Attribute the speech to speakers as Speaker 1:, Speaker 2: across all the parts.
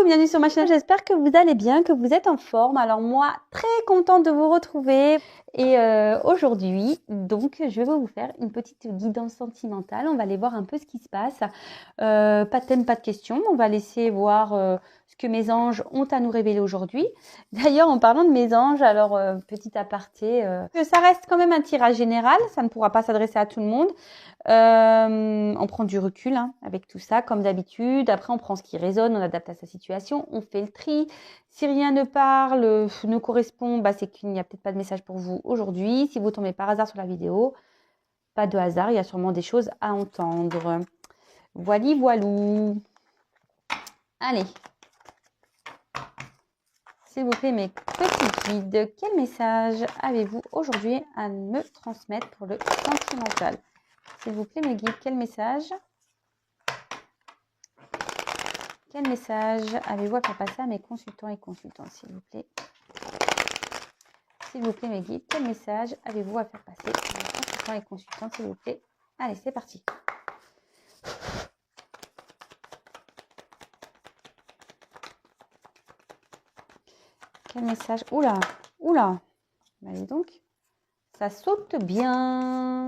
Speaker 1: bienvenue sur ma chaîne, j'espère que vous allez bien, que vous êtes en forme. Alors moi, très contente de vous retrouver et aujourd'hui, donc je vais vous faire une petite guidance sentimentale. On va aller voir un peu ce qui se passe. Pas de thème, pas de questions, on va laisser voir ce que mes anges ont à nous révéler aujourd'hui. D'ailleurs, en parlant de mes anges, alors petit aparté, ça reste quand même un tirage général, ça ne pourra pas s'adresser à tout le monde. On prend du recul avec tout ça, comme d'habitude. Après, on prend ce qui résonne, on adapte à sa situation, on fait le tri. Si rien ne parle, ne correspond, c'est qu'il n'y a peut-être pas de message pour vous aujourd'hui. Si vous tombez par hasard sur la vidéo, pas de hasard, il y a sûrement des choses à entendre. Voili voilou. Allez. S'il vous plaît, mes petits guides, quel message avez-vous aujourd'hui à me transmettre pour le sentimental? S'il vous plaît, mes guides, quel message avez-vous à faire passer à mes consultants et consultantes, s'il vous plaît? S'il vous plaît, mes guides, quel message avez-vous à faire passer à mes consultants et consultantes, s'il vous plaît? Allez, c'est parti. Quel message? Oula, oula. Allez donc, ça saute bien.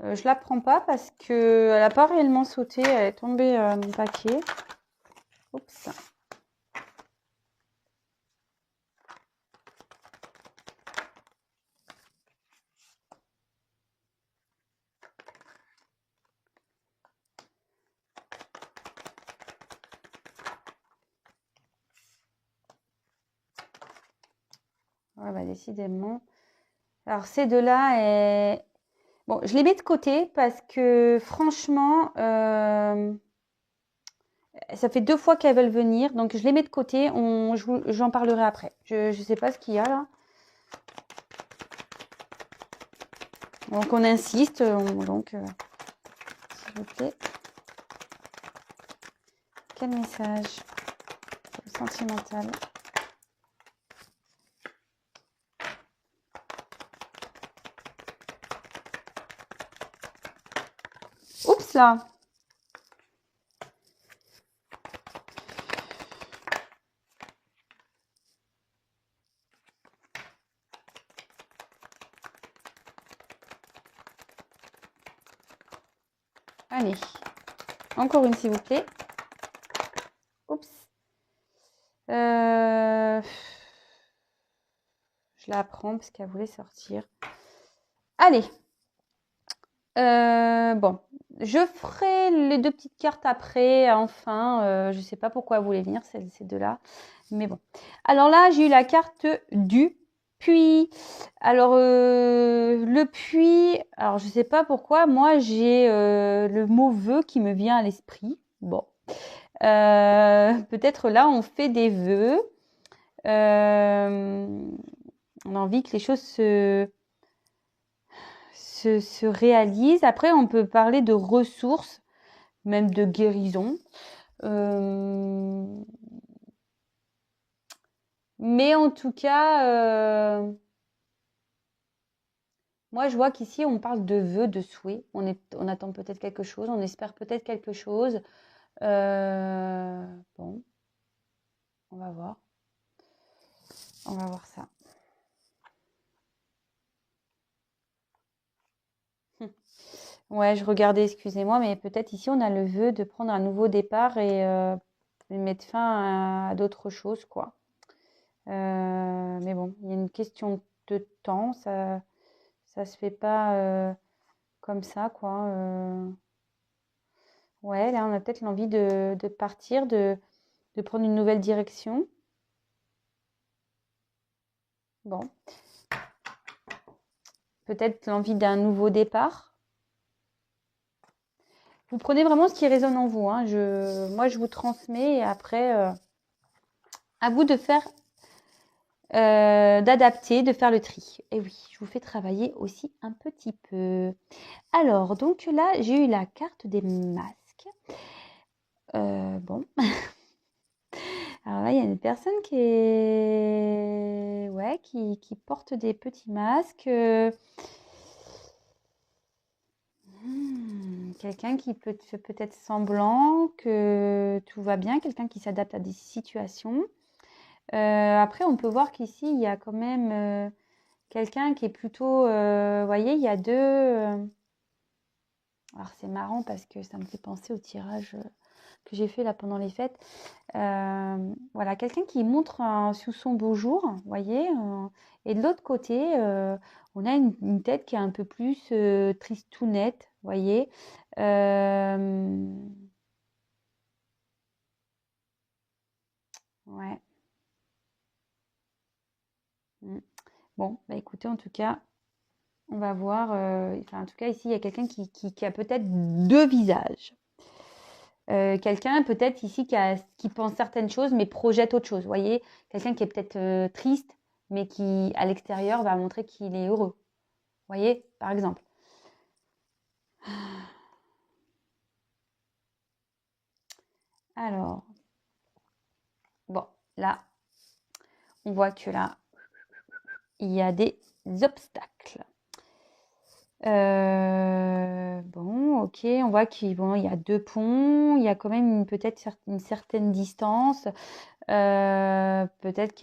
Speaker 1: Je la prends pas parce que elle n'a pas réellement sauté, elle est tombée mon paquet. Oups. Ouais, décidément. Alors ces deux-là, bon, je les mets de côté parce que franchement, ça fait 2 fois qu'elles veulent venir, donc je les mets de côté. J'en parlerai après. Je sais pas ce qu'il y a là. Donc on insiste. S'il vous plaît. Quel message pour le sentimental? Oups là. Allez, encore une s'il vous plaît. Oups. Je la prends parce qu'elle voulait sortir. Allez. Bon, je ferai les 2 petites cartes après, enfin. Je sais pas pourquoi elle voulait venir, ces deux-là. Mais bon. Alors là, j'ai eu la carte du puits. Alors, le puits, alors je sais pas pourquoi, moi j'ai le mot vœu qui me vient à l'esprit. Bon. Peut-être là, on fait des vœux. On a envie que les choses se réalisent. Après, on peut parler de ressources, même de guérison. Mais en tout cas, moi, je vois qu'ici, on parle de vœux, de souhaits. On attend peut-être quelque chose, on espère peut-être quelque chose. Bon, on va voir. On va voir ça. Ouais, je regardais, excusez-moi, mais peut-être ici, on a le vœu de prendre un nouveau départ et de mettre fin à d'autres choses, quoi. Mais bon, il y a une question de temps, ça se fait pas comme ça, quoi. Ouais, là, on a peut-être l'envie de partir, de prendre une nouvelle direction. Bon. Peut-être l'envie d'un nouveau départ. Vous prenez vraiment ce qui résonne en vous. Moi, je vous transmets et après, à vous de faire, d'adapter, de faire le tri. Et oui, je vous fais travailler aussi un petit peu. Alors, donc là, j'ai eu la carte des masques. Bon. Alors là, il y a une personne qui porte des petits masques. Quelqu'un qui fait peut-être semblant que tout va bien, quelqu'un qui s'adapte à des situations. Après, on peut voir qu'ici, il y a quand même quelqu'un qui est plutôt... vous voyez, il y a deux... alors, c'est marrant parce que ça me fait penser au tirage que j'ai fait là pendant les fêtes. Voilà, quelqu'un qui montre sous son beau jour, vous voyez. Et de l'autre côté, on a une tête qui est un peu plus tristounette, vous voyez. Ouais. Mm. Bon, bah écoutez, en tout cas, on va voir. Enfin, en tout cas, ici, il y a quelqu'un qui a peut-être deux visages. Quelqu'un peut-être ici qui pense certaines choses mais projette autre chose. Vous voyez, quelqu'un qui est peut-être triste mais qui à l'extérieur va montrer qu'il est heureux. Vous voyez, par exemple. Alors, bon, là, on voit que là, il y a des obstacles. Bon, ok, on voit qu'il bon, il y a deux ponts, il y a quand même peut-être une certaine distance. Peut-être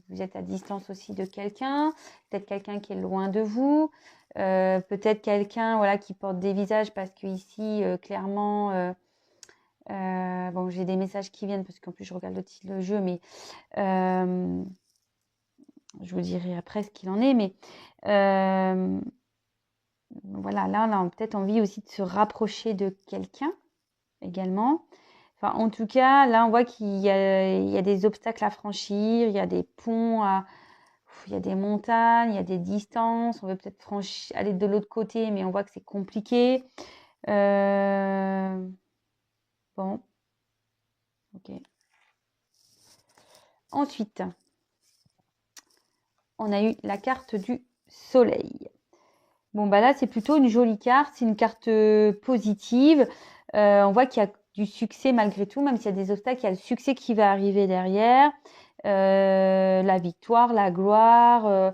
Speaker 1: vous êtes à distance aussi de quelqu'un, peut-être quelqu'un qui est loin de vous, peut-être quelqu'un voilà, qui porte des visages parce que ici, clairement, bon, j'ai des messages qui viennent parce qu'en plus je regarde le jeu, mais je vous dirai après ce qu'il en est, mais voilà, là, on a peut-être envie aussi de se rapprocher de quelqu'un également. Enfin, en tout cas, là, on voit qu'il y a des obstacles à franchir, il y a des ponts il y a des montagnes, il y a des distances. On veut peut-être aller de l'autre côté, mais on voit que c'est compliqué. Bon, ok. Ensuite, on a eu la carte du soleil. Bon, bah là, c'est plutôt une jolie carte. C'est une carte positive. On voit qu'il y a du succès malgré tout, même s'il y a des obstacles, il y a le succès qui va arriver derrière. La victoire, la gloire.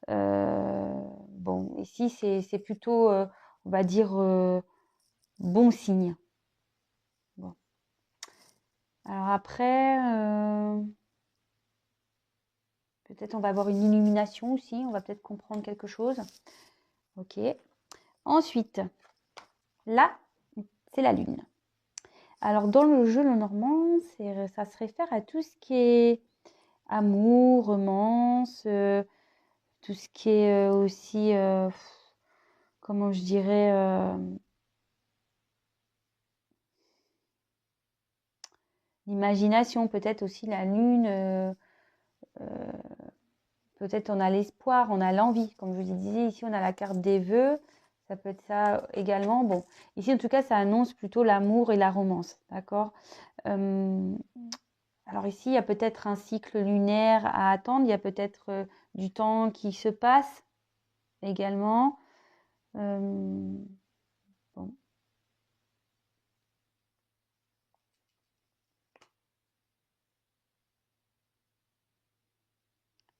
Speaker 1: Bon, ici, c'est plutôt, on va dire, bon signe. Bon. Alors après, peut-être on va avoir une illumination aussi. On va peut-être comprendre quelque chose. Ok. Ensuite, là, c'est la lune. Alors, dans le jeu le normand, ça se réfère à tout ce qui est amour, romance, tout ce qui est aussi, comment je dirais, l'imagination, peut-être aussi la lune. Peut-être on a l'espoir, on a l'envie. Comme je vous disais, ici on a la carte des vœux. Ça peut être ça également. Bon, ici en tout cas, ça annonce plutôt l'amour et la romance. D'accord. Alors ici, il y a peut-être un cycle lunaire à attendre. Il y a peut-être du temps qui se passe également. Bon.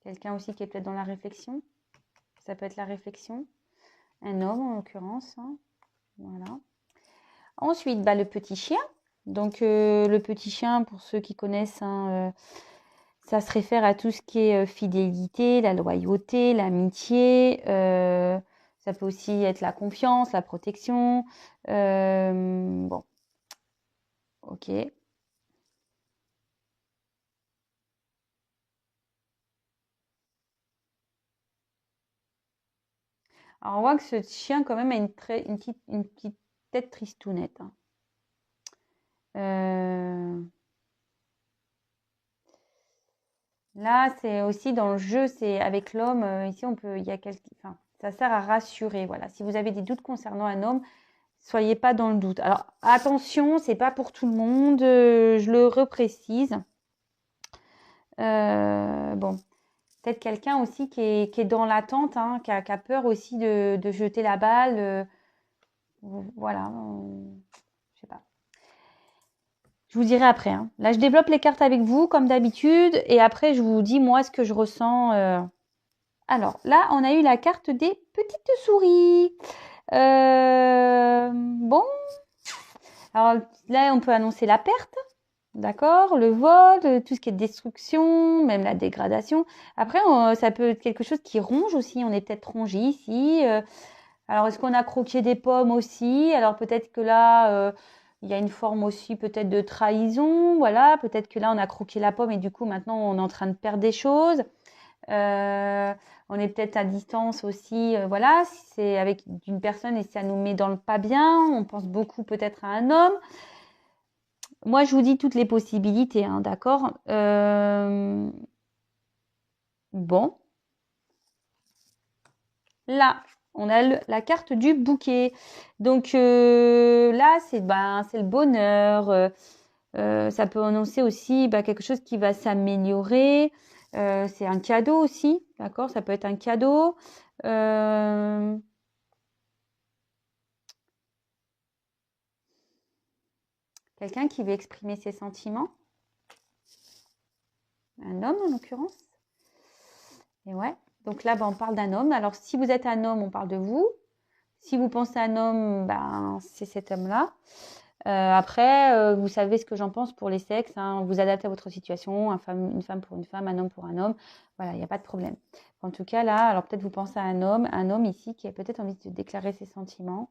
Speaker 1: Quelqu'un aussi qui est peut-être dans la réflexion. Ça peut être la réflexion. Un homme en l'occurrence. Hein. Voilà. Ensuite, bah, le petit chien. Donc le petit chien, pour ceux qui connaissent, hein, ça se réfère à tout ce qui est fidélité, la loyauté, l'amitié. Ça peut aussi être la confiance, la protection. Bon, ok. Alors on voit que ce chien quand même a une petite tête tristounette. Hein. Là, c'est aussi dans le jeu, c'est avec l'homme. Ici, enfin, ça sert à rassurer. Voilà. Si vous avez des doutes concernant un homme, soyez pas dans le doute. Alors attention, c'est pas pour tout le monde. Je le reprécise. Bon, peut-être quelqu'un aussi qui est dans l'attente, hein, qui a peur aussi de jeter la balle. Voilà. Je sais pas. Je vous dirai après. Hein. Là, je développe les cartes avec vous, comme d'habitude, et après, je vous dis moi ce que je ressens. Alors là, on a eu la carte des petites souris. Bon, alors là, on peut annoncer la perte, d'accord, le vol, tout ce qui est destruction, même la dégradation. Après, ça peut être quelque chose qui ronge aussi. On est peut-être rongé ici. Alors, est-ce qu'on a croqué des pommes aussi? Alors, peut-être que là, il y a une forme aussi peut-être de trahison. Voilà, peut-être que là, on a croqué la pomme et du coup, maintenant, on est en train de perdre des choses. On est peut-être à distance aussi. Voilà, si c'est avec une personne et ça nous met dans le pas bien, on pense beaucoup peut-être à un homme. Moi, je vous dis toutes les possibilités, hein, d'accord? Bon, là, on a la carte du bouquet. Donc là, c'est le bonheur. Ça peut annoncer aussi quelque chose qui va s'améliorer. C'est un cadeau aussi, d'accord? Ça peut être un cadeau. Quelqu'un qui veut exprimer ses sentiments. Un homme en l'occurrence. Et ouais. Donc là, on parle d'un homme. Alors si vous êtes un homme, on parle de vous. Si vous pensez à un homme, c'est cet homme-là. Après, vous savez ce que j'en pense pour les sexes. Hein. Vous adaptez à votre situation. Une femme pour une femme, un homme pour un homme. Voilà, il n'y a pas de problème. En tout cas, là, alors peut-être vous pensez à un homme ici qui a peut-être envie de déclarer ses sentiments.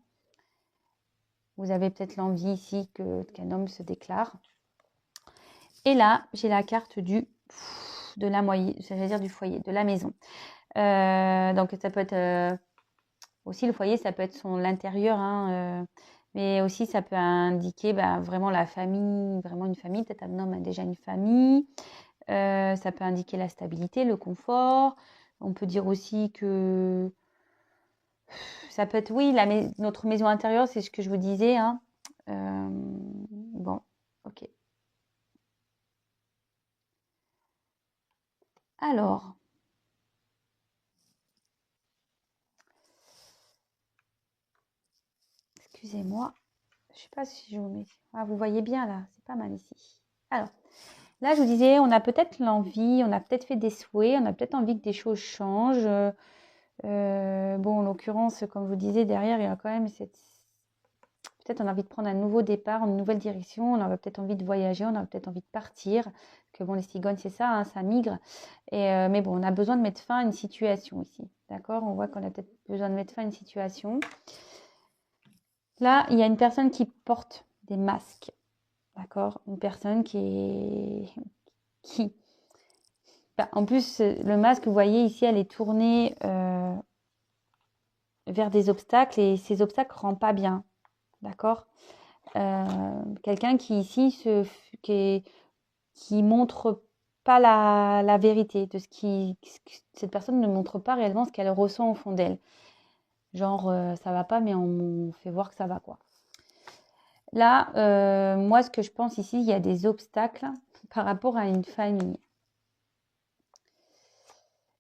Speaker 1: Vous avez peut-être l'envie ici qu'un homme se déclare. Et là, j'ai la carte du foyer, de la maison. Donc ça peut être aussi le foyer, ça peut être l'intérieur, hein, mais aussi ça peut indiquer vraiment la famille, vraiment une famille. Peut-être un homme a déjà une famille. Ça peut indiquer la stabilité, le confort. On peut dire aussi que ça peut être, oui, notre maison intérieure, c'est ce que je vous disais. Hein. Bon, ok. Alors, excusez-moi, je sais pas si je vous mets. Ah, vous voyez bien là, c'est pas mal ici. Alors, là, je vous disais, on a peut-être l'envie, on a peut-être fait des souhaits, on a peut-être envie que des choses changent. Bon, en l'occurrence, comme je vous disais, derrière, il y a quand même peut-être on a envie de prendre un nouveau départ, une nouvelle direction, on a peut-être envie de voyager, on a peut-être envie de partir. Que bon, les cigognes, c'est ça, hein, ça migre. Mais bon, on a besoin de mettre fin à une situation ici. D'accord? On voit qu'on a peut-être besoin de mettre fin à une situation. Là, il y a une personne qui porte des masques. D'accord? Une personne qui en plus, le masque, vous voyez ici, elle est tournée vers des obstacles et ces obstacles ne rendent pas bien. D'accord? Quelqu'un qui ici qui montre pas la vérité de cette personne ne montre pas réellement ce qu'elle ressent au fond d'elle. Genre, ça va pas, mais on fait voir que ça va, quoi. Là, moi, ce que je pense ici, il y a des obstacles par rapport à une famille.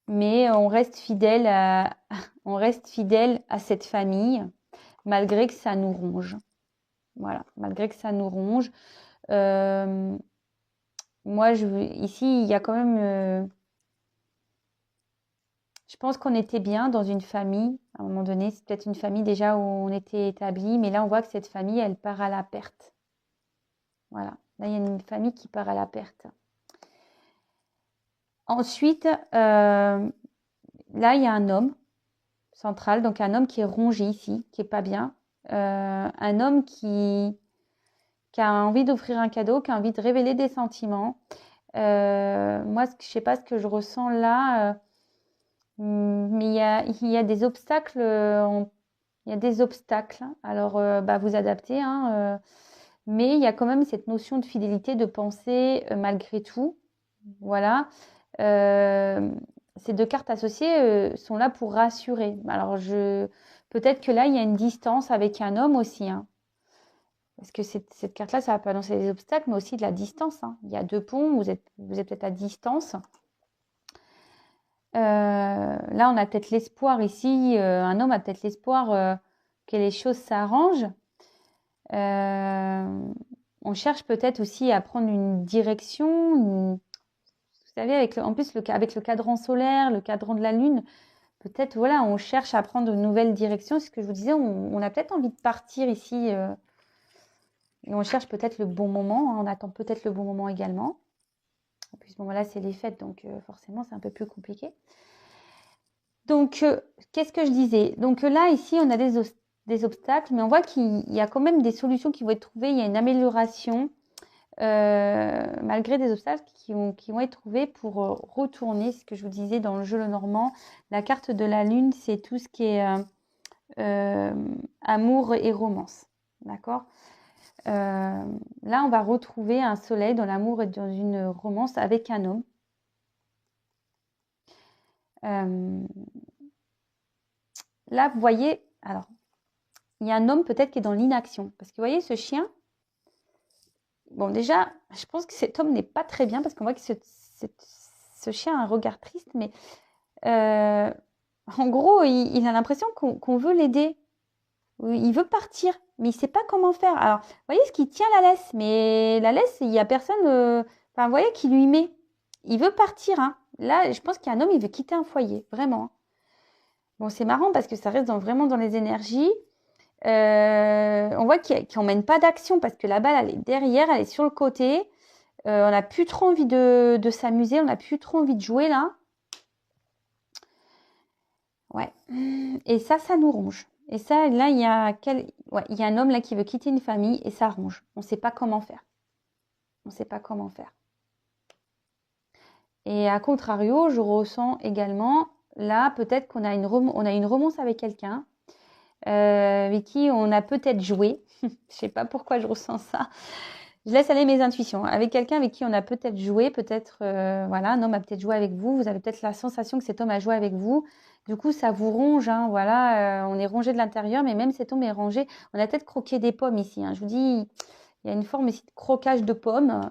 Speaker 1: Mais on reste fidèle à cette famille, malgré que ça nous ronge. Voilà, malgré que ça nous ronge. Moi, ici, il y a quand même... je pense qu'on était bien dans une famille. À un moment donné, c'est peut-être une famille déjà où on était établi. Mais là, on voit que cette famille, elle part à la perte. Voilà. Là, il y a une famille qui part à la perte. Ensuite, là, il y a un homme central. Donc, un homme qui est rongé ici, qui est pas bien. Un homme qui a envie d'offrir un cadeau, qui a envie de révéler des sentiments. Moi, je sais pas ce que je ressens là, mais il y a des obstacles. Il y a des obstacles. Alors, vous adaptez, hein, mais il y a quand même cette notion de fidélité, de pensée malgré tout. Voilà. Ces deux cartes associées sont là pour rassurer. Alors, peut-être que là, il y a une distance avec un homme aussi. Hein. Parce que cette carte-là, ça peut annoncer des obstacles, mais aussi de la distance. Hein. Il y a deux ponts, vous êtes peut-être à distance. Là, on a peut-être l'espoir ici, un homme a peut-être l'espoir que les choses s'arrangent. On cherche peut-être aussi à prendre une direction. Vous savez, en plus, avec le cadran solaire, le cadran de la Lune, peut-être, voilà, on cherche à prendre une nouvelle direction. C'est ce que je vous disais, on a peut-être envie de partir ici. Et on cherche peut-être le bon moment. Hein, on attend peut-être le bon moment également. En plus, bon, voilà, c'est les fêtes, donc forcément, c'est un peu plus compliqué. Donc, qu'est-ce que je disais? Donc là, ici, on a des obstacles, mais on voit qu'il y a quand même des solutions qui vont être trouvées. Il y a une amélioration, malgré des obstacles qui vont être trouvés pour retourner. Ce que je vous disais dans le jeu Lenormand, la carte de la lune, c'est tout ce qui est amour et romance. D'accord? Là, on va retrouver un soleil dans l'amour et dans une romance avec un homme. Là, vous voyez, alors, il y a un homme peut-être qui est dans l'inaction. Parce que vous voyez, ce chien, bon, déjà, je pense que cet homme n'est pas très bien parce qu'on voit que ce chien a un regard triste, mais en gros, il a l'impression qu'on veut l'aider. Il veut partir, mais il ne sait pas comment faire. Alors, vous voyez ce qui tient la laisse, mais la laisse, il n'y a personne, enfin, vous voyez, qui lui met. Il veut partir. Hein. Là, je pense qu'il y a un homme, il veut quitter un foyer, vraiment. Bon, c'est marrant parce que ça reste vraiment dans les énergies. On voit qu'il n'emmène pas d'action parce que la balle, elle est derrière, elle est sur le côté. On n'a plus trop envie de s'amuser, on n'a plus trop envie de jouer là. Ouais. Et ça nous ronge. Et ça, là, il y a un homme là qui veut quitter une famille et ça ronge. On ne sait pas comment faire. On ne sait pas comment faire. Et à contrario, je ressens également, là, peut-être qu'on a une romance avec quelqu'un avec qui on a peut-être joué. Je ne sais pas pourquoi je ressens ça. Je laisse aller mes intuitions. Avec quelqu'un avec qui on a peut-être joué, peut-être, voilà, un homme a peut-être joué avec vous. Vous avez peut-être la sensation que cet homme a joué avec vous. Du coup, ça vous ronge, hein, voilà. On est rongé de l'intérieur, mais même cet homme est rongé. On a peut-être croqué des pommes ici. Hein. Je vous dis, il y a une forme ici de croquage de pommes,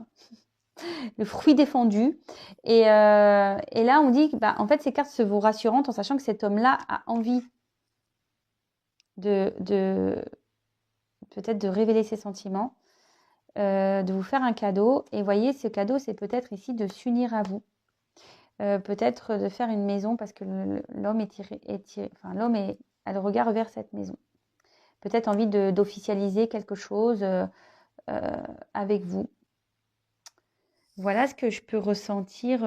Speaker 1: le fruit défendu. Et là, on dit que, bah, en fait, ces cartes se vous rassurantes en sachant que cet homme-là a envie de peut-être de révéler ses sentiments. De vous faire un cadeau. Et voyez, ce cadeau, c'est peut-être ici de s'unir à vous. Peut-être de faire une maison parce que l'homme l'homme a le regard vers cette maison. Peut-être envie d'officialiser quelque chose avec vous. Voilà ce que je peux ressentir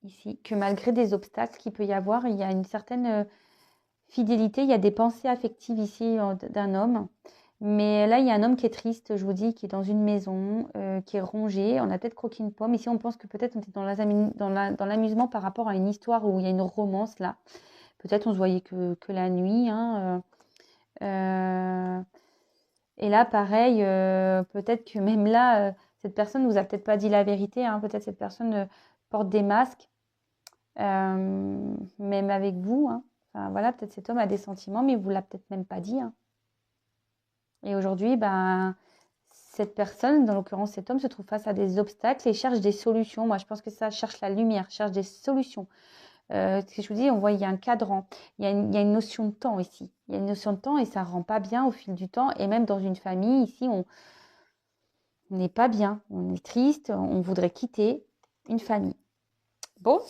Speaker 1: ici. Que malgré des obstacles qu'il peut y avoir, il y a une certaine fidélité, il y a des pensées affectives ici d'un homme. Mais là, il y a un homme qui est triste, je vous dis, qui est dans une maison, qui est rongé. On a peut-être croqué une pomme. Ici, on pense que peut-être on était dans l'amusement par rapport à une histoire où il y a une romance là. Peut-être on se voyait que la nuit. Hein, et là, pareil, peut-être que même là, cette personne ne vous a peut-être pas dit la vérité. Hein, peut-être cette personne porte des masques, même avec vous. Hein. Enfin, voilà, peut-être cet homme a des sentiments, mais il vous l'a peut-être même pas dit. Hein. Et aujourd'hui, ben, cette personne, dans l'occurrence cet homme, se trouve face à des obstacles et cherche des solutions. Moi, je pense que ça cherche la lumière, cherche des solutions. Ce que je vous dis, on voit, il y a un cadran, il y a une notion de temps ici. Il y a une notion de temps et ça ne rend pas bien au fil du temps. Et même dans une famille, ici, on n'est pas bien. On est triste, on voudrait quitter une famille. Bon,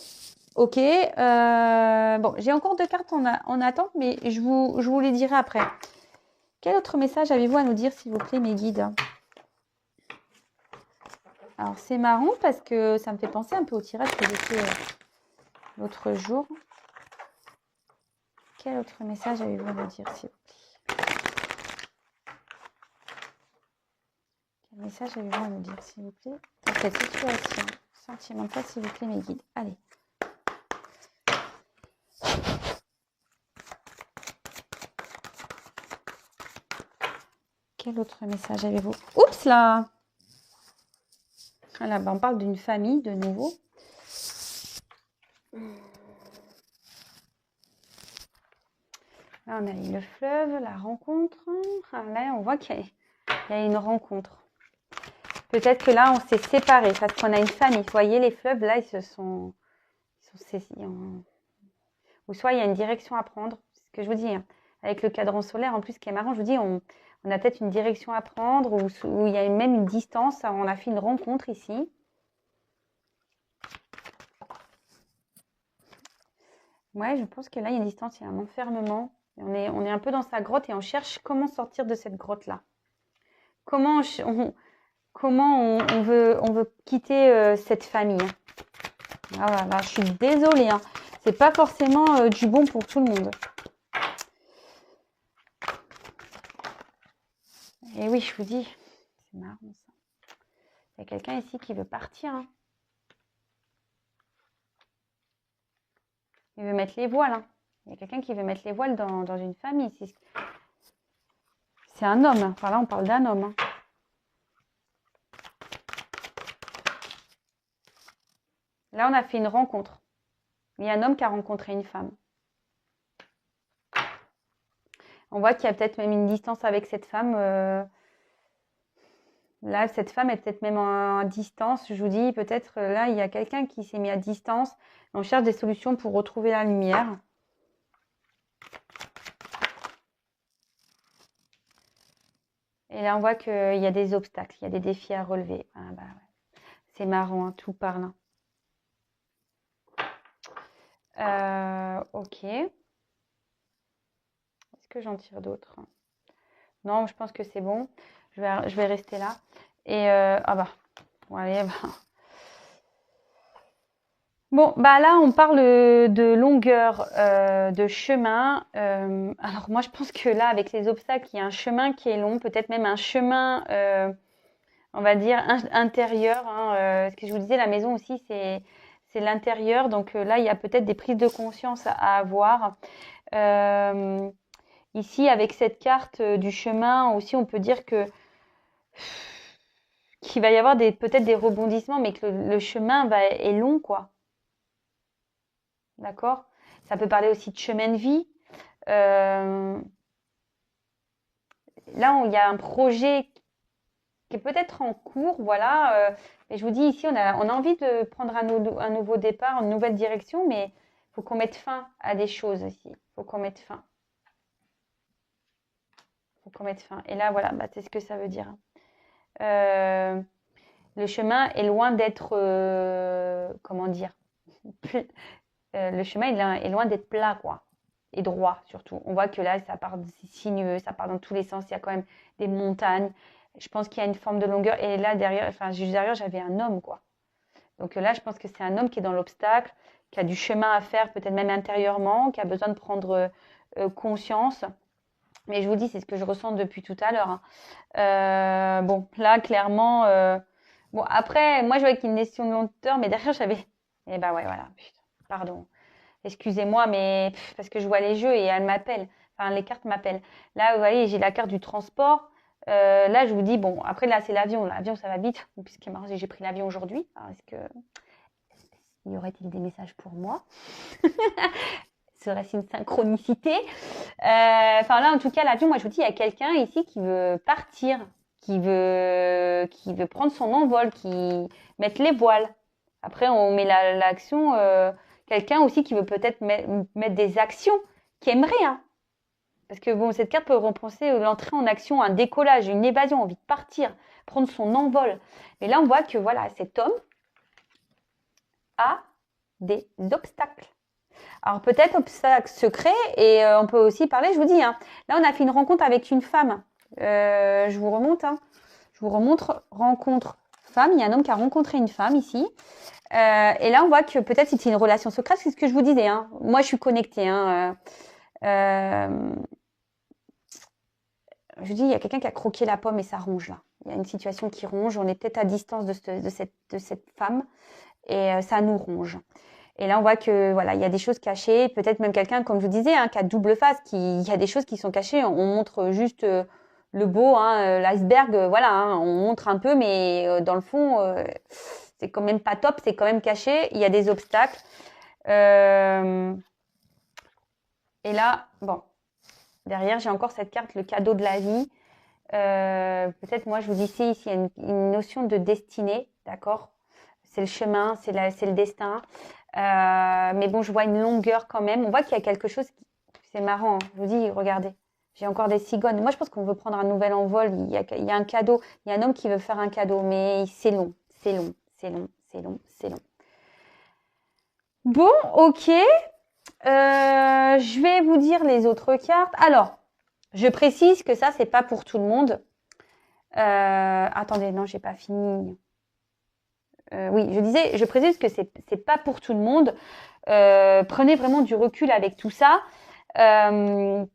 Speaker 1: ok. Bon, j'ai encore 2 cartes en attente, mais je vous les dirai après. Quel autre message avez-vous à nous dire, s'il vous plaît, mes guides? Alors, c'est marrant parce que ça me fait penser un peu au tirage que j'ai fait l'autre jour. Quel autre message avez-vous à nous dire, s'il vous plaît? Quel message avez-vous à nous dire, s'il vous plaît, pour cette situation sentimentale, s'il vous plaît, mes guides? Allez. Quel autre message avez-vous? Oups là! Voilà, ben on parle d'une famille de nouveau. Là, on a eu le fleuve, la rencontre. Là, on voit qu'il y a une rencontre. Peut-être que là, on s'est séparés parce qu'on a une famille. Vous voyez, les fleuves, là, ils sont saisis. Ou soit il y a une direction à prendre. C'est ce que je vous dis. Hein. Avec le cadran solaire, en plus, ce qui est marrant, je vous dis, on a peut-être une direction à prendre ou il y a même une distance. On a fait une rencontre ici. Ouais, je pense que là, il y a une distance, il y a un enfermement. Et on est un peu dans sa grotte et on cherche comment sortir de cette grotte-là. Comment on veut quitter cette famille. Ah là là, je suis désolée. Hein. C'est pas forcément du bon pour tout le monde. Et oui, je vous dis, c'est marrant ça. Il y a quelqu'un ici qui veut partir. Hein. Il veut mettre les voiles. Hein. Il y a quelqu'un qui veut mettre les voiles dans une famille. C'est un homme. Enfin là, on parle d'un homme. Hein. Là, on a fait une rencontre. Il y a un homme qui a rencontré une femme. On voit qu'il y a peut-être même une distance avec cette femme. Là, cette femme est peut-être même à distance. Je vous dis, peut-être là, il y a quelqu'un qui s'est mis à distance. On cherche des solutions pour retrouver la lumière. Et là, on voit qu'il y a des obstacles, il y a des défis à relever. Ah, bah, ouais. C'est marrant, hein, tout parle. Ok. Est-ce que j'en tire d'autres? Non, je pense que c'est bon. Je vais rester là. Et ah bah, bon, allez, bah. Bon, bah là, on parle de longueur de chemin. Alors moi, je pense que là, avec les obstacles, il y a un chemin qui est long, peut-être même un chemin, on va dire, intérieur. Hein, ce que je vous disais, la maison aussi, c'est l'intérieur. Donc là, il y a peut-être des prises de conscience à avoir. Ici, avec cette carte du chemin aussi, on peut dire qu'il va y avoir peut-être des rebondissements, mais que le chemin est long, quoi. D'accord? Ça peut parler aussi de chemin de vie. Là, il y a un projet qui est peut-être en cours, voilà. Et je vous dis ici, on a envie de prendre un nouveau départ, une nouvelle direction, mais il faut qu'on mette fin à des choses aussi. Il faut qu'on mette fin. Faut qu'on mette fin. Et là, voilà, bah, c'est ce que ça veut dire. Le chemin est loin d'être, comment dire, le chemin est loin d'être plat, quoi. Et droit, surtout. On voit que là, ça part sinueux, ça part dans tous les sens. Il y a quand même des montagnes. Je pense qu'il y a une forme de longueur. Et là, derrière, enfin, juste derrière, j'avais un homme, quoi. Donc là, je pense que c'est un homme qui est dans l'obstacle, qui a du chemin à faire, peut-être même intérieurement, qui a besoin de prendre conscience. Mais je vous dis, c'est ce que je ressens depuis tout à l'heure. Hein. Bon, là, clairement... Bon, après, moi, je vois qu'il y a une notion de lenteur, mais derrière, j'avais... Eh ben ouais, voilà. Putain, pardon. Excusez-moi, mais parce que je vois les jeux et elles m'appellent. Enfin, les cartes m'appellent. Là, vous voyez, j'ai la carte du transport. Là, je vous dis, bon, après, là, c'est l'avion. L'avion, ça va vite. Puisque j'ai pris l'avion aujourd'hui. Est-ce que... Y aurait-il des messages pour moi? Serait-ce une synchronicité? Enfin, là, en tout cas, l'avion, moi, je vous dis, il y a quelqu'un ici qui veut partir, qui veut prendre son envol, qui mettre les voiles. Après, on met l'action... quelqu'un aussi qui veut peut-être mettre des actions, qui aimerait, hein. Parce que bon, cette carte peut repenser l'entrée en action, un décollage, une évasion, envie de partir, prendre son envol. Mais là, on voit que voilà, cet homme a des obstacles. Alors peut-être obstacles secrets et on peut aussi parler, je vous dis, hein, là on a fait une rencontre avec une femme. Je vous remonte, hein, je vous remontre rencontre femme. Il y a un homme qui a rencontré une femme ici. Et là, on voit que peut-être c'était une relation secrète, c'est ce que je vous disais. Hein. Moi, je suis connectée. Hein. Je dis, il y a quelqu'un qui a croqué la pomme et ça ronge là. Il y a une situation qui ronge. On est peut-être à distance de cette femme et ça nous ronge. Et là, on voit que voilà, il y a des choses cachées. Peut-être même quelqu'un, comme je vous disais, hein, qui a double face. Il y a des choses qui sont cachées. On montre juste le beau, hein, l'iceberg. Voilà, hein, on montre un peu, mais dans le fond. C'est quand même pas top, c'est quand même caché. Il y a des obstacles. Et là, bon, derrière, j'ai encore cette carte, le cadeau de la vie. Peut-être, moi, je vous dis ici, il y a une notion de destinée, d'accord? C'est le chemin, c'est le destin. Mais bon, je vois une longueur quand même. On voit qu'il y a quelque chose c'est marrant. Hein. Je vous dis, regardez, j'ai encore des cigognes. Moi, je pense qu'on veut prendre un nouvel envol. Il y a un cadeau. Il y a un homme qui veut faire un cadeau, mais c'est long, c'est long. C'est long, c'est long, c'est long. Bon, ok. Je vais vous dire les autres cartes. Alors, je précise que ça, c'est pas pour tout le monde. Attendez, non, j'ai pas fini. Oui, je précise que c'est pas pour tout le monde. Prenez vraiment du recul avec tout ça. Rien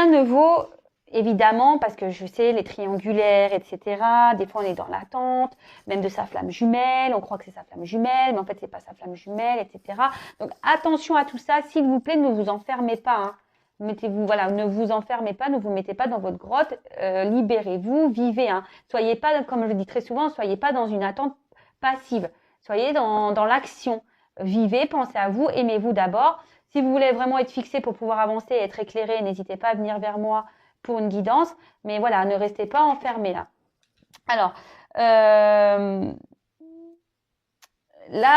Speaker 1: ne vaut, évidemment, parce que je sais, les triangulaires, etc. Des fois, on est dans l'attente, même de sa flamme jumelle. On croit que c'est sa flamme jumelle, mais en fait, c'est pas sa flamme jumelle, etc. Donc, attention à tout ça. S'il vous plaît, ne vous enfermez pas. Hein. Mettez-vous, voilà, ne vous enfermez pas, ne vous mettez pas dans votre grotte. Libérez-vous, vivez. Hein. Soyez pas, comme je le dis très souvent, soyez pas dans une attente passive. Soyez dans l'action. Vivez, pensez à vous, aimez-vous d'abord. Si vous voulez vraiment être fixé pour pouvoir avancer et être éclairé, n'hésitez pas à venir vers moi pour une guidance. Mais voilà, ne restez pas enfermé là. Alors, là,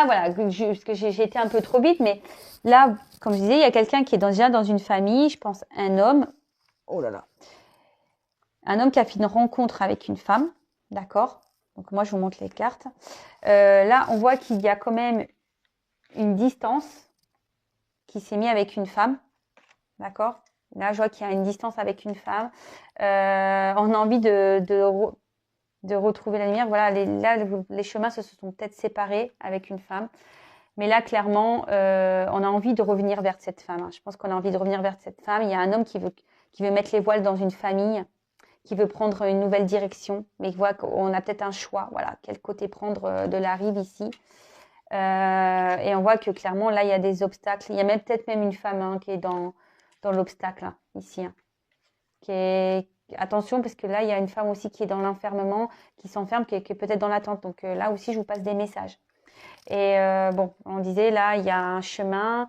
Speaker 1: voilà, parce que j'ai été un peu trop vite, mais là, comme je disais, il y a quelqu'un qui est déjà dans une famille, je pense un homme. Oh là là. Un homme qui a fait une rencontre avec une femme, d'accord? Donc moi, je vous montre les cartes. Là, on voit qu'il y a quand même une distance qui s'est mise avec une femme, d'accord? Là, je vois qu'il y a une distance avec une femme. On a envie de retrouver la lumière. Voilà, là, les chemins se sont peut-être séparés avec une femme. Mais là, clairement, on a envie de revenir vers cette femme. Hein. Je pense qu'on a envie de revenir vers cette femme. Il y a un homme qui veut mettre les voiles dans une famille, qui veut prendre une nouvelle direction, mais il voit qu'on a peut-être un choix. Voilà, quel côté prendre de la rive ici. Et on voit que clairement, là, il y a des obstacles. Il y a même peut-être même une femme hein, qui est dans l'obstacle, hein, ici. Hein, attention, parce que là, il y a une femme aussi qui est dans l'enfermement, qui s'enferme, qui est peut-être dans l'attente. Donc là aussi, je vous passe des messages. Et bon, on disait, là, il y a un chemin,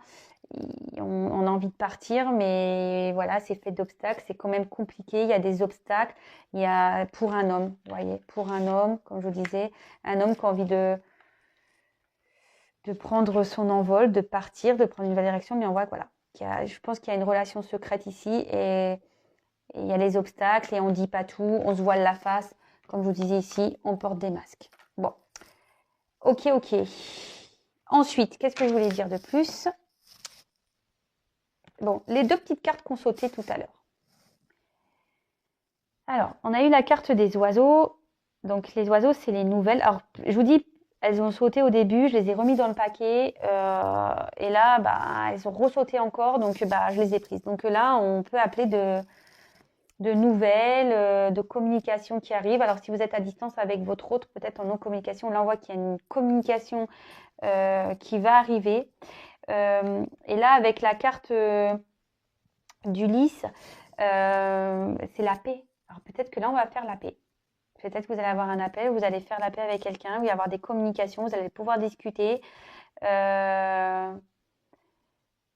Speaker 1: on a envie de partir, mais voilà, c'est fait d'obstacles, c'est quand même compliqué, il y a des obstacles. Il y a pour un homme, vous voyez, pour un homme, comme je vous disais, un homme qui a envie de prendre son envol, de partir, de prendre une nouvelle direction, mais on voit que voilà, je pense qu'il y a une relation secrète ici et il y a les obstacles et on ne dit pas tout, on se voile la face. Comme je vous disais ici, on porte des masques. Bon, ok. Ensuite, qu'est-ce que je voulais dire de plus? Bon, les deux petites cartes qu'on sautait tout à l'heure. Alors, on a eu la carte des oiseaux. Donc, les oiseaux, c'est les nouvelles. Alors, je vous dis, elles ont sauté au début, je les ai remis dans le paquet. Et là, bah, elles ont ressauté encore, donc bah, je les ai prises. Donc là, on peut appeler de nouvelles, de communication qui arrivent. Alors, si vous êtes à distance avec votre autre, peut-être en non-communication, là, on voit qu'il y a une communication qui va arriver. Et là, avec la carte d'Ulysse, c'est la paix. Alors, peut-être que là, on va faire la paix. Peut-être que vous allez avoir un appel, vous allez faire la paix avec quelqu'un, vous allez avoir des communications, vous allez pouvoir discuter.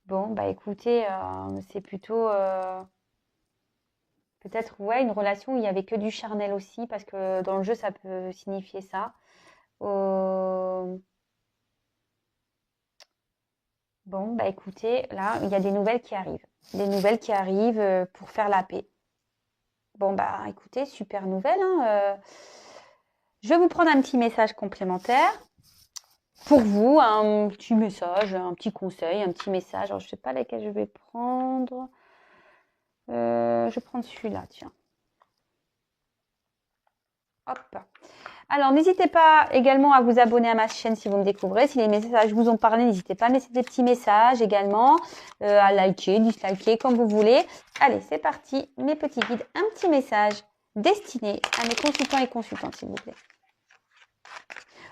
Speaker 1: Bon, bah écoutez, c'est plutôt... peut-être, ouais, une relation où il n'y avait que du charnel aussi, parce que dans le jeu, ça peut signifier ça. Bon, bah écoutez, là, il y a des nouvelles qui arrivent. Des nouvelles qui arrivent pour faire la paix. Bon, bah écoutez, super nouvelle. Hein, je vais vous prendre un petit message complémentaire. Pour vous, un petit message, un petit conseil, un petit message. Alors, je ne sais pas lesquels je vais prendre. Je vais prendre celui-là, tiens. Hop. Alors, n'hésitez pas également à vous abonner à ma chaîne si vous me découvrez. Si les messages vous ont parlé, n'hésitez pas à laisser des petits messages également, à liker, disliker, comme vous voulez. Allez, c'est parti. Mes petits guides, un petit message destiné à mes consultants et consultantes, s'il vous plaît.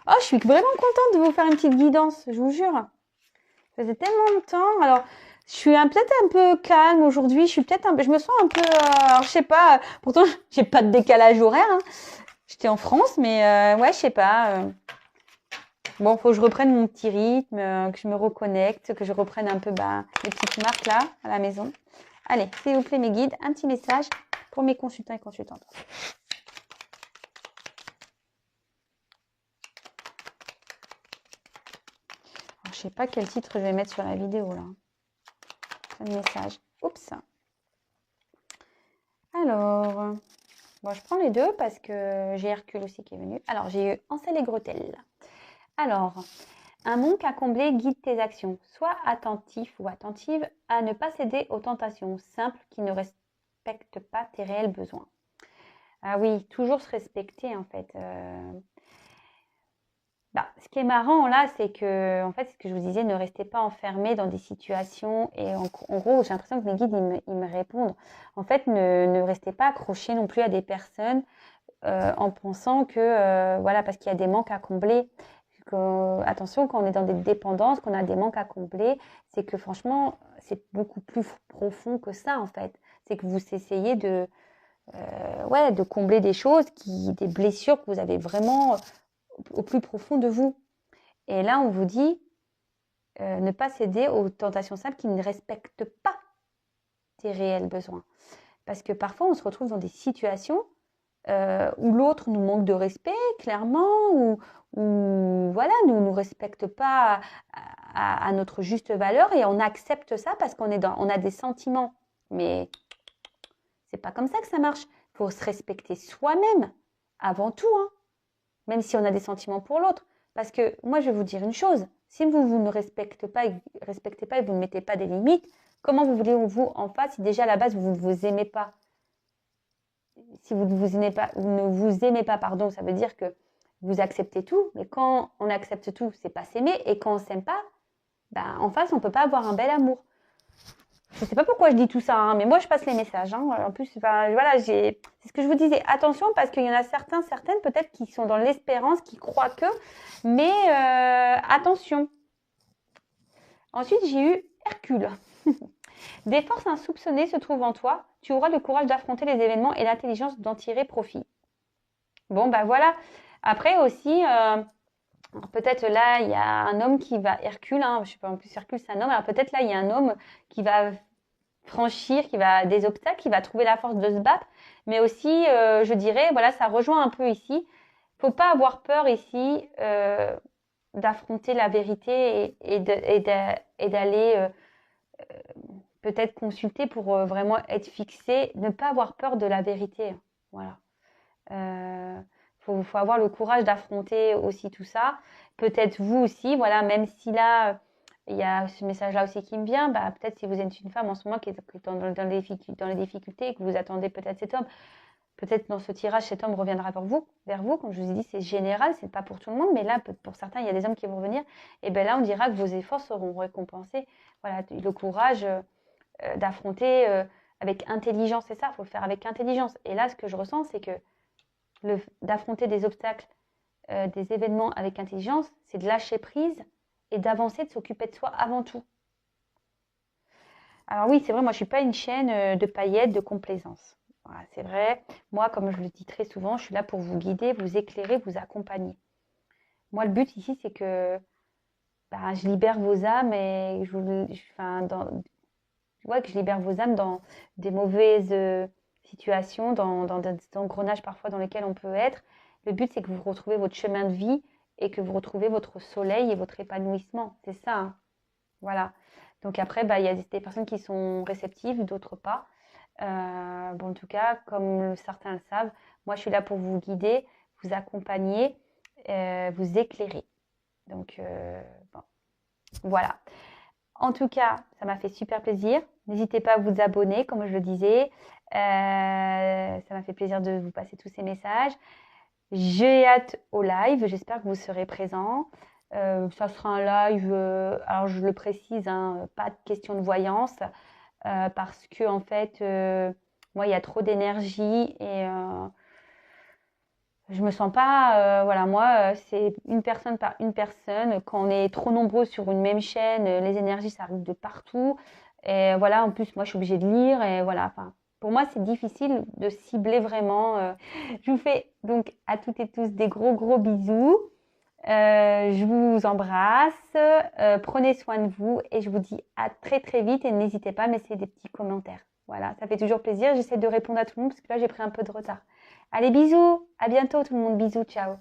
Speaker 1: Oh, je suis vraiment contente de vous faire une petite guidance, je vous jure. Ça faisait tellement longtemps. Alors, je suis peut-être un peu calme aujourd'hui. Je me sens un peu, alors, je sais pas. Pourtant, j'ai pas de décalage horaire. Hein. J'étais en France, mais ouais, je sais pas. Bon, faut que je reprenne mon petit rythme, que je me reconnecte, que je reprenne un peu les petites marques là à la maison. Allez, s'il vous plaît, mes guides, un petit message pour mes consultants et consultantes. Alors, je sais pas quel titre je vais mettre sur la vidéo là. Un message. Oups. Alors, bon, je prends les deux parce que j'ai Hercule aussi qui est venu. Alors, j'ai eu Ansel et Gretel. Alors, Un manque à combler guide tes actions. Sois attentif ou attentive à ne pas céder aux tentations simples qui ne respectent pas tes réels besoins. Ah oui, toujours se respecter en fait. Ce qui est marrant là, c'est que, en fait, ce que je vous disais, ne restez pas enfermés dans des situations. Et en gros, j'ai l'impression que mes guides, ils me répondent. En fait, ne restez pas accrochés non plus à des personnes en pensant que, voilà, parce qu'il y a des manques à combler. Attention, quand on est dans des dépendances, qu'on a des manques à combler, c'est que franchement, c'est beaucoup plus profond que ça, en fait. C'est que vous essayez de combler des choses, des blessures que vous avez vraiment au plus profond de vous. Et là, on vous dit ne pas céder aux tentations simples qui ne respectent pas tes réels besoins. Parce que parfois, on se retrouve dans des situations où l'autre nous manque de respect, clairement, ou voilà, nous respecte pas à notre juste valeur et on accepte ça parce on a des sentiments. Mais c'est pas comme ça que ça marche. Il faut se respecter soi-même avant tout, hein, même si on a des sentiments pour l'autre. Parce que moi, je vais vous dire une chose, si vous ne respectez pas et vous ne mettez pas des limites, comment vous voulez vous en face si déjà à la base vous ne vous aimez pas? Si vous ne vous aimez pas, pardon, ça veut dire que vous acceptez tout, mais quand on accepte tout, c'est pas s'aimer, et quand on s'aime pas, en face, on peut pas avoir un bel amour. Je sais pas pourquoi je dis tout ça, hein, mais moi je passe les messages. Hein. En plus, voilà, c'est ce que je vous disais. Attention, parce qu'il y en a certaines peut-être qui sont dans l'espérance, qui croient que, mais attention. Ensuite, j'ai eu Hercule. Des forces insoupçonnées se trouvent en toi. Tu auras le courage d'affronter les événements et l'intelligence d'en tirer profit. Bon, voilà. Après aussi, peut-être là, il y a un homme qui va, Hercule, hein, je sais pas, en plus Hercule c'est un homme, alors peut-être là, il y a un homme qui va franchir, qui va des obstacles, qui va trouver la force de se battre, mais aussi, je dirais, voilà, ça rejoint un peu ici. Faut pas avoir peur ici d'affronter la vérité et d'aller peut-être consulter pour vraiment être fixé, ne pas avoir peur de la vérité. Voilà. Faut avoir le courage d'affronter aussi tout ça. Peut-être vous aussi, voilà, même si là, il y a ce message-là aussi qui me vient, peut-être si vous êtes une femme en ce moment qui est dans les difficultés et que vous attendez peut-être cet homme, peut-être dans ce tirage, cet homme reviendra vers vous. Comme je vous ai dit, c'est général, c'est pas pour tout le monde, mais là, pour certains, il y a des hommes qui vont revenir. Et bien là, on dira que vos efforts seront récompensés. Voilà, le courage d'affronter avec intelligence, c'est ça, il faut le faire avec intelligence. Et là, ce que je ressens, c'est que d'affronter des obstacles, des événements avec intelligence, c'est de lâcher prise et d'avancer, de s'occuper de soi avant tout. Alors oui, c'est vrai, moi je suis pas une chaîne de paillettes, de complaisance. Voilà, c'est vrai. Moi, comme je le dis très souvent, je suis là pour vous guider, vous éclairer, vous accompagner. Moi, le but ici, c'est que je libère vos âmes et que je libère vos âmes dans des mauvaises situations, dans des engrenages parfois dans lesquels on peut être. Le but, c'est que vous retrouvez votre chemin de vie et que vous retrouvez votre soleil et votre épanouissement. C'est ça, hein. Voilà. Donc après, il y a des personnes qui sont réceptives, d'autres pas. En tout cas, comme certains le savent, moi, je suis là pour vous guider, vous accompagner, vous éclairer. Donc, voilà. En tout cas, ça m'a fait super plaisir. N'hésitez pas à vous abonner, comme je le disais. Ça m'a fait plaisir de vous passer tous ces messages. J'ai hâte au live. J'espère que vous serez présents. Ça sera un live, alors je le précise, hein, pas de question de voyance, parce que en fait, moi, il y a trop d'énergie et je me sens pas, voilà, moi, c'est une personne par une personne. Quand on est trop nombreux sur une même chaîne, les énergies, ça arrive de partout. Et voilà, en plus, moi, je suis obligée de lire. Et voilà, enfin, pour moi, c'est difficile de cibler vraiment. Je vous fais donc à toutes et tous des gros, gros bisous. Je vous embrasse. Prenez soin de vous. Et je vous dis à très, très vite. Et n'hésitez pas à me laisser des petits commentaires. Voilà, ça fait toujours plaisir. J'essaie de répondre à tout le monde parce que là, j'ai pris un peu de retard. Allez, bisous, à bientôt tout le monde, bisous, ciao.